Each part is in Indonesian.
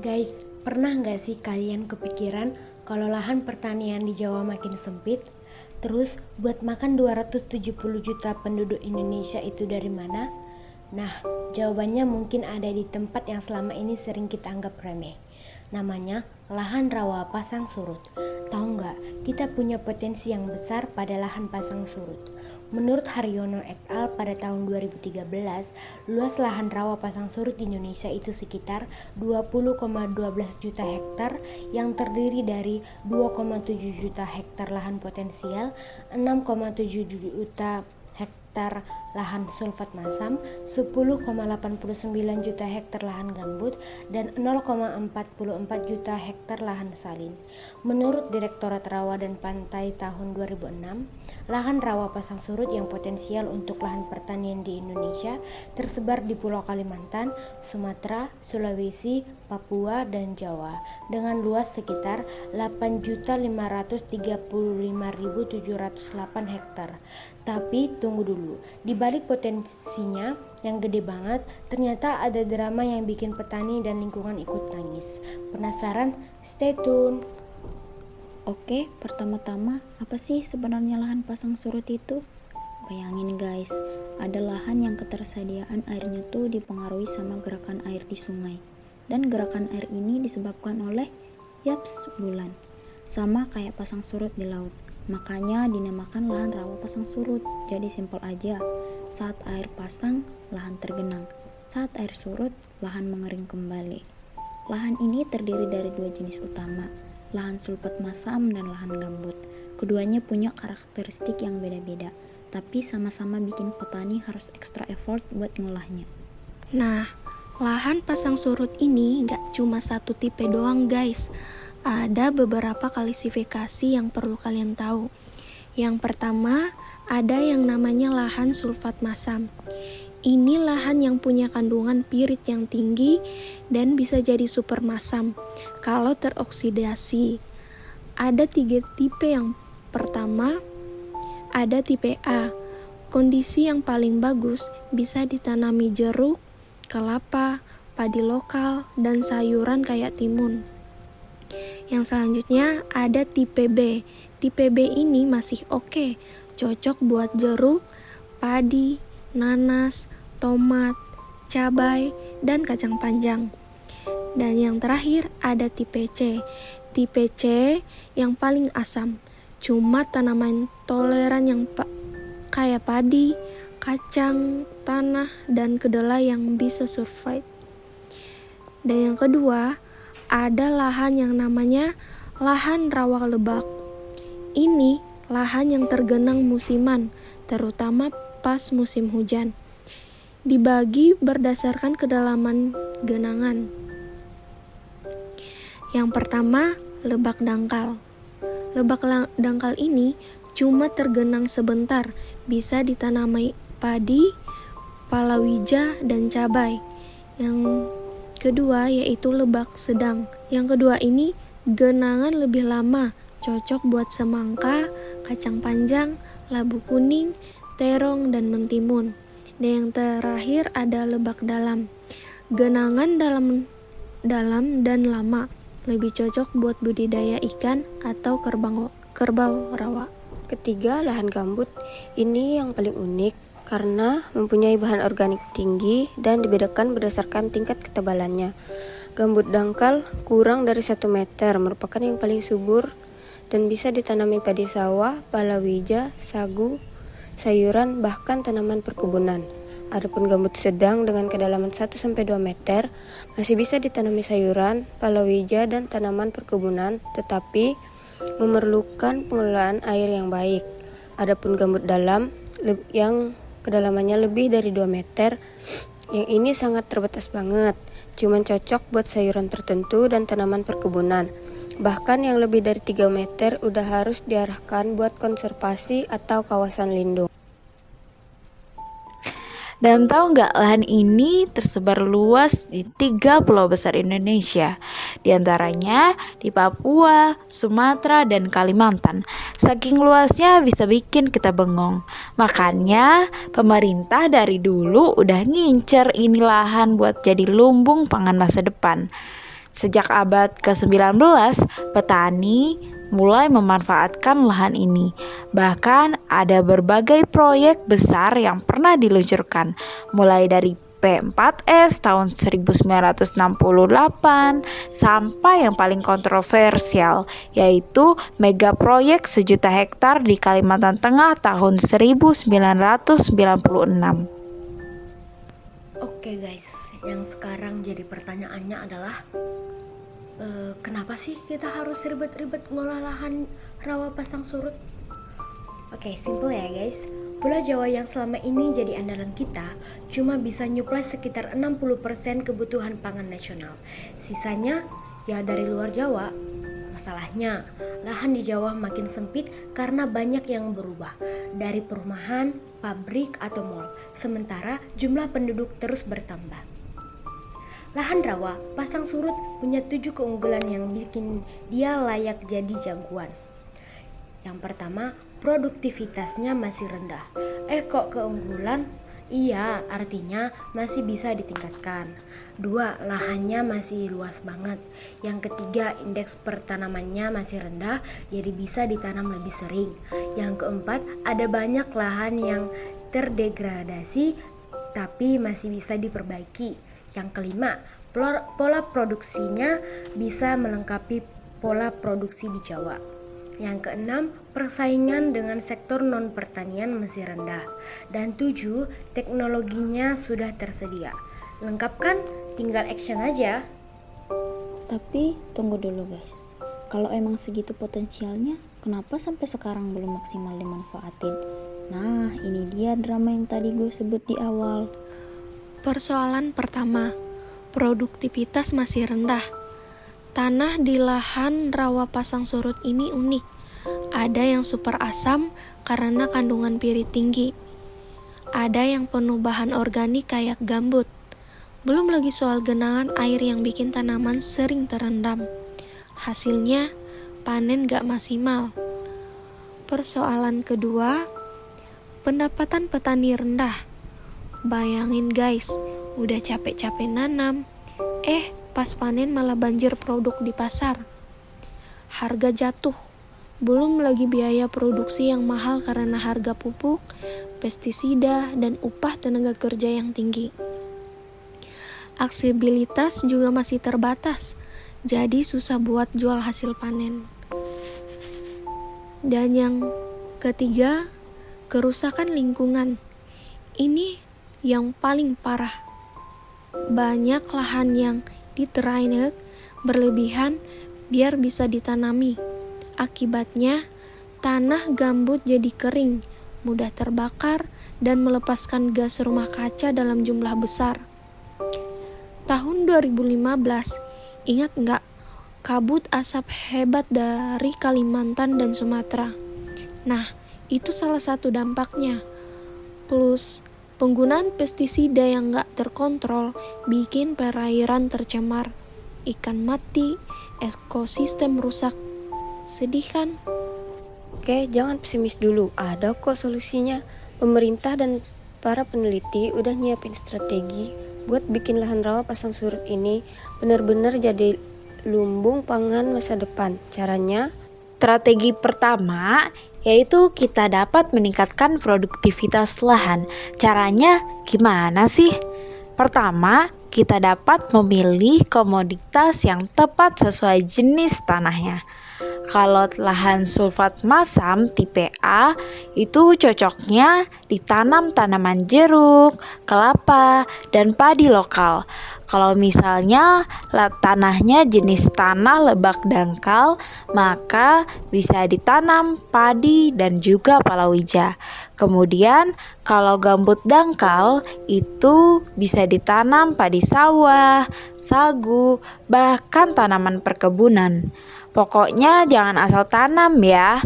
Guys, pernah nggak sih kalian kepikiran kalau lahan pertanian di Jawa makin sempit? Terus buat makan 270 juta penduduk Indonesia itu dari mana? Nah, jawabannya mungkin ada di tempat yang selama ini sering kita anggap remeh. Namanya lahan rawa pasang surut. Tahu nggak, kita punya potensi yang besar pada lahan pasang surut. Menurut Haryono et al. Pada tahun 2013, luas lahan rawa pasang surut di Indonesia itu sekitar 20,12 juta hektar yang terdiri dari 2,7 juta hektar lahan potensial, 6,7 juta hektar lahan sulfat masam, 10,89 juta hektar lahan gambut, dan 0,44 juta hektar lahan salin. Menurut Direktorat Rawa dan Pantai tahun 2006, lahan rawa pasang surut yang potensial untuk lahan pertanian di Indonesia tersebar di Pulau Kalimantan, Sumatera, Sulawesi, Papua, dan Jawa dengan luas sekitar 8.535.708 hektar. Tapi tunggu dulu, di balik potensinya yang gede banget, ternyata ada drama yang bikin petani dan lingkungan ikut nangis. Penasaran? Stay tune. Oke, pertama-tama apa sih sebenarnya lahan pasang surut itu? Bayangin guys, ada lahan yang ketersediaan airnya tuh dipengaruhi sama gerakan air di sungai. Dan gerakan air ini disebabkan oleh, bulan. Sama kayak pasang surut di laut. Makanya dinamakan lahan rawa pasang surut. Jadi simpel aja, saat air pasang, lahan tergenang. Saat air surut, lahan mengering kembali. Lahan ini terdiri dari dua jenis utama, lahan sulfat masam dan lahan gambut. Keduanya punya karakteristik yang beda-beda, tapi sama-sama bikin petani harus ekstra effort buat ngolahnya. Nah, lahan pasang surut ini gak cuma satu tipe doang guys. Ada beberapa klasifikasi yang perlu kalian tahu. Yang pertama, ada yang namanya lahan sulfat masam. Ini lahan yang punya kandungan pirit yang tinggi dan bisa jadi super masam kalau teroksidasi. Ada 3 tipe. Yang pertama, ada tipe A. Kondisi yang paling bagus bisa ditanami jeruk, kelapa, padi lokal, dan sayuran kayak timun. Yang selanjutnya ada tipe B. Tipe B ini masih oke, cocok buat jeruk, padi, nanas, tomat, cabai, dan kacang panjang. Dan yang terakhir ada tipe C. Tipe C yang paling asam. Cuma tanaman toleran yang kayak padi, kacang, tanah, dan kedelai yang bisa survive. Dan yang kedua, ada lahan yang namanya lahan rawa lebak. Ini lahan yang tergenang musiman, terutama pas musim hujan. Dibagi berdasarkan kedalaman genangan. Yang pertama, lebak dangkal. Lebak dangkal ini cuma tergenang sebentar, bisa ditanami padi, palawija, dan cabai. Yang kedua yaitu lebak sedang. Yang kedua ini genangan lebih lama, cocok buat semangka, kacang panjang, labu kuning, terong, dan mentimun. Dan yang terakhir ada lebak dalam. Genangan dalam dan lama, lebih cocok buat budidaya ikan atau kerbau rawa. Ketiga, lahan gambut. Ini yang paling unik karena mempunyai bahan organik tinggi dan dibedakan berdasarkan tingkat ketebalannya. Gambut dangkal kurang dari 1 meter merupakan yang paling subur dan bisa ditanami padi sawah, palawija, sagu, sayuran, bahkan tanaman perkebunan. Adapun gambut sedang dengan kedalaman 1-2 meter masih bisa ditanami sayuran, palawija, dan tanaman perkebunan, tetapi memerlukan pengelolaan air yang baik. Adapun gambut dalam yang kedalamannya lebih dari 2 meter, yang ini sangat terbatas banget, cuman cocok buat sayuran tertentu dan tanaman perkebunan. Bahkan yang lebih dari 3 meter udah harus diarahkan buat konservasi atau kawasan lindung. Dan tahu nggak, lahan ini tersebar luas di 3 pulau besar Indonesia, di antaranya di Papua, Sumatera, dan Kalimantan. Saking luasnya bisa bikin kita bengong. Makanya pemerintah dari dulu udah ngincer ini lahan buat jadi lumbung pangan masa depan. Sejak abad ke-19, petani mulai memanfaatkan lahan ini. Bahkan ada berbagai proyek besar yang pernah diluncurkan, mulai dari P4S tahun 1968 sampai yang paling kontroversial, yaitu mega proyek 1.000.000 hektar di Kalimantan Tengah tahun 1996. Oke guys, yang sekarang jadi pertanyaannya adalah kenapa sih kita harus ribet-ribet ngolah lahan rawa pasang surut? Oke, simple ya guys. Pulau Jawa yang selama ini jadi andalan kita cuma bisa nyuplai sekitar 60% kebutuhan pangan nasional. Sisanya ya dari luar Jawa. Masalahnya, lahan di Jawa makin sempit karena banyak yang berubah dari perumahan, pabrik, atau mal. Sementara jumlah penduduk terus bertambah. Lahan rawa pasang surut punya 7 keunggulan yang bikin dia layak jadi jagoan. Yang pertama, produktivitasnya masih rendah. Kok keunggulan? Iya, artinya masih bisa ditingkatkan. 2, lahannya masih luas banget. Yang ketiga, indeks pertanamannya masih rendah, jadi bisa ditanam lebih sering. Yang keempat, ada banyak lahan yang terdegradasi tapi masih bisa diperbaiki. Yang kelima, pola produksinya bisa melengkapi pola produksi di Jawa. Yang keenam, persaingan dengan sektor non-pertanian masih rendah. Dan 7, teknologinya sudah tersedia. Lengkap kan? Tinggal action aja. Tapi tunggu dulu guys, kalau emang segitu potensialnya, kenapa sampai sekarang belum maksimal dimanfaatin? Nah, ini dia drama yang tadi gue sebut di awal. Persoalan pertama, produktivitas masih rendah. Tanah di lahan rawa pasang surut ini unik. Ada yang super asam karena kandungan pirit tinggi. Ada yang penuh bahan organik kayak gambut. Belum lagi soal genangan air yang bikin tanaman sering terendam. Hasilnya, panen gak maksimal. Persoalan kedua, pendapatan petani rendah. Bayangin guys, udah capek-capek nanam, pas panen malah banjir produk di pasar. Harga jatuh, belum lagi biaya produksi yang mahal karena harga pupuk, pestisida, dan upah tenaga kerja yang tinggi. Aksesibilitas juga masih terbatas, jadi susah buat jual hasil panen. Dan yang ketiga, kerusakan lingkungan. Ini yang paling parah. Banyak lahan yang diterainek berlebihan biar bisa ditanami. Akibatnya, tanah gambut jadi kering, mudah terbakar, dan melepaskan gas rumah kaca dalam jumlah besar. Tahun 2015, ingat nggak? Kabut asap hebat dari Kalimantan dan Sumatera. Nah, itu salah satu dampaknya. Plus, penggunaan pestisida yang nggak terkontrol bikin perairan tercemar, ikan mati, ekosistem rusak. Sedih kan? Oke, jangan pesimis dulu. Ada kok solusinya. Pemerintah dan para peneliti udah nyiapin strategi buat bikin lahan rawa pasang surut ini benar-benar jadi lumbung pangan masa depan. Caranya, Strategi pertama yaitu kita dapat meningkatkan produktivitas lahan. Caranya gimana sih? Pertama, kita dapat memilih komoditas yang tepat sesuai jenis tanahnya. Kalau lahan sulfat masam tipe A itu cocoknya ditanam tanaman jeruk, kelapa, dan padi lokal. Kalau misalnya tanahnya jenis tanah lebak dangkal, maka bisa ditanam padi dan juga palawija. Kemudian kalau gambut dangkal itu bisa ditanam padi sawah, sagu, bahkan tanaman perkebunan. Pokoknya jangan asal tanam ya.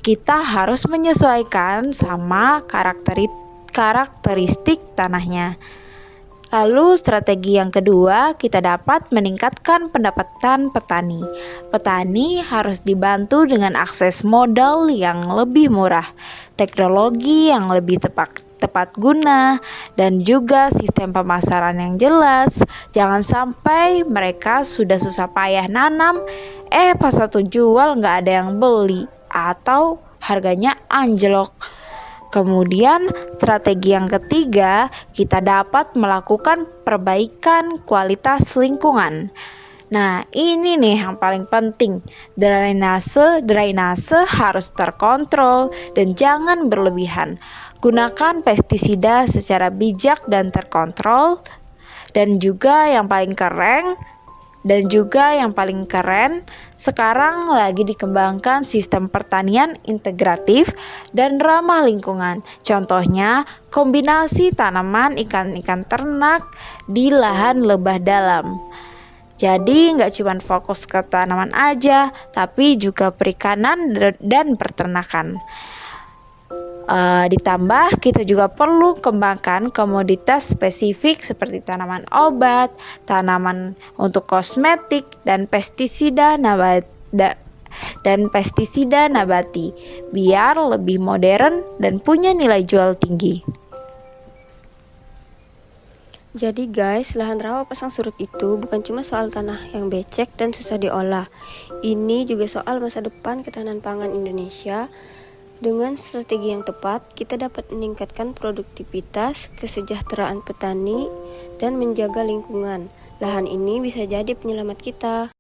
Kita harus menyesuaikan sama karakteristik tanahnya. Lalu strategi yang kedua, kita dapat meningkatkan pendapatan petani. Petani harus dibantu dengan akses modal yang lebih murah, teknologi yang lebih tepat guna, dan juga sistem pemasaran yang jelas. Jangan sampai mereka sudah susah payah nanam, pas satu jual nggak ada yang beli, atau harganya anjlok. Kemudian strategi yang ketiga, kita dapat melakukan perbaikan kualitas lingkungan. Nah, ini nih yang paling penting. Drainase harus terkontrol dan jangan berlebihan. Gunakan pestisida secara bijak dan terkontrol. Dan juga yang paling keren, sekarang lagi dikembangkan sistem pertanian integratif dan ramah lingkungan. Contohnya, kombinasi tanaman ikan-ikan ternak di lahan lebah dalam. Jadi nggak cuma fokus ke tanaman aja, tapi juga perikanan dan peternakan. Ditambah kita juga perlu kembangkan komoditas spesifik seperti tanaman obat, tanaman untuk kosmetik, dan pestisida nabati biar lebih modern dan punya nilai jual tinggi. Jadi guys, lahan rawa pasang surut itu bukan cuma soal tanah yang becek dan susah diolah. Ini juga soal masa depan ketahanan pangan Indonesia. Dengan strategi yang tepat, kita dapat meningkatkan produktivitas, kesejahteraan petani, dan menjaga lingkungan. Lahan ini bisa jadi penyelamat kita.